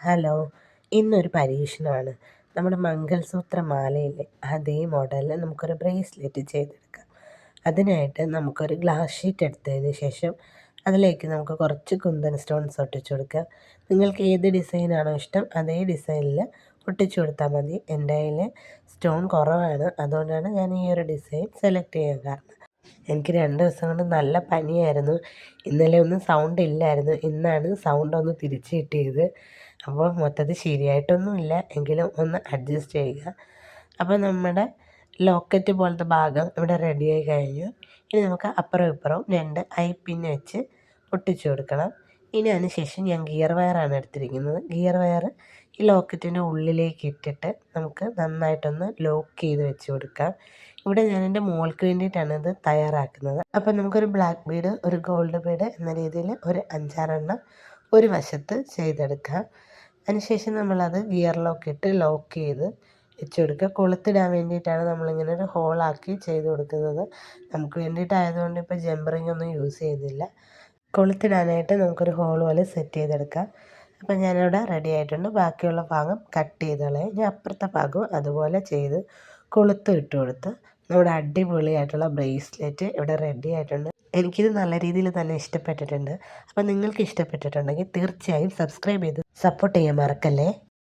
Hello, ഇന്നൊരു പരീക്ഷണമാണ്. നമ്മുടെ മംഗൾസൂത്ര മാലയില്ലേ, അതേ മോഡലിൽ നമുക്കൊരു ബ്രേസ്ലെറ്റ് ചെയ്തെടുക്കാം. അതിനായിട്ട് നമുക്കൊരു ഗ്ലാസ് ഷീറ്റ് എടുത്തതിന് ശേഷം അതിലേക്ക് നമുക്ക് കുറച്ച് കുന്തൻ സ്റ്റോൺസ് ഒട്ടിച്ചു കൊടുക്കാം. നിങ്ങൾക്ക് ഏത് ഡിസൈനാണോ ഇഷ്ടം അതേ ഡിസൈനിൽ ഒട്ടിച്ചു കൊടുത്താൽ മതി. എൻ്റെ കയ്യിൽ സ്റ്റോൺ കുറവാണ്, അതുകൊണ്ടാണ് ഞാൻ ഈ ഒരു ഡിസൈൻ സെലക്ട് ചെയ്യാൻ കാരണം. എനിക്ക് 2 ദിവസം കൊണ്ട് നല്ല പനിയായിരുന്നു. ഇന്നലെ ഒന്നും സൗണ്ട് ഇല്ലായിരുന്നു. ഇന്നാണ് സൗണ്ട് ഒന്ന് തിരിച്ച് കിട്ടിയത്. അപ്പോൾ മൊത്തത്തിൽ ശരിയായിട്ടൊന്നുമില്ല, എങ്കിലും ഒന്ന് അഡ്ജസ്റ്റ് ചെയ്യുക. അപ്പോൾ നമ്മുടെ ലോക്കറ്റ് പോലത്തെ ഭാഗം ഇവിടെ റെഡിയായി കഴിഞ്ഞു. ഇനി നമുക്ക് അപ്പുറവും ഇപ്പുറവും 2 ഐ പിൻ വെച്ച് ഒട്ടിച്ചു കൊടുക്കണം. ഇനി അതിന് ശേഷം ഞാൻ ഗിയർ വയറാണ് എടുത്തിരിക്കുന്നത്. ഗിയർ വയർ ഈ ലോക്കറ്റിൻ്റെ ഉള്ളിലേക്ക് ഇട്ടിട്ട് നമുക്ക് നന്നായിട്ടൊന്ന് ലോക്ക് ചെയ്ത് വെച്ച് കൊടുക്കാം. ഇവിടെ ഞാൻ എൻ്റെ മോൾക്ക് വേണ്ടിയിട്ടാണ് ഇത് തയ്യാറാക്കുന്നത്. അപ്പോൾ നമുക്കൊരു ബ്ലാക്ക് ബീഡ്, ഒരു ഗോൾഡ് ബീഡ് എന്ന രീതിയിൽ ഒരു 5-6 എണ്ണം ഒരു വശത്ത് ചെയ്തെടുക്കാം. അതിനുശേഷം നമ്മളത് ഗിയറിലൊക്കെ ഇട്ട് ലോക്ക് ചെയ്ത് വെച്ച് കൊടുക്കുക. കൊളുത്തിടാൻ വേണ്ടിയിട്ടാണ് നമ്മളിങ്ങനെ ഒരു ഹോളാക്കി ചെയ്ത് കൊടുക്കുന്നത്. നമുക്ക് വേണ്ടിയിട്ടായതുകൊണ്ട് ഇപ്പോൾ ജംപറിങ് ഒന്നും യൂസ് ചെയ്യുന്നില്ല. കൊളുത്തിടാനായിട്ട് നമുക്കൊരു ഹോൾ പോലെ സെറ്റ് ചെയ്തെടുക്കാം. അപ്പം ഞാനിവിടെ റെഡി ആയിട്ടുണ്ട്. ബാക്കിയുള്ള ഭാഗം കട്ട് ചെയ്ത് കളയാം. ഞാൻ അപ്പുറത്തെ ഭാഗവും അതുപോലെ ചെയ്ത് കൊളുത്ത് ഇട്ട് കൊടുത്ത് നമ്മുടെ അടിപൊളിയായിട്ടുള്ള ബ്രേസ്ലെറ്റ് ഇവിടെ റെഡി ആയിട്ടുണ്ട്. എനിക്കിത് നല്ല രീതിയിൽ തന്നെ ഇഷ്ടപ്പെട്ടിട്ടുണ്ട്. അപ്പം നിങ്ങൾക്ക് ഇഷ്ടപ്പെട്ടിട്ടുണ്ടെങ്കിൽ തീർച്ചയായും സബ്സ്ക്രൈബ് ചെയ്ത് സപ്പോർട്ട് ചെയ്യാൻ മറക്കല്ലേ.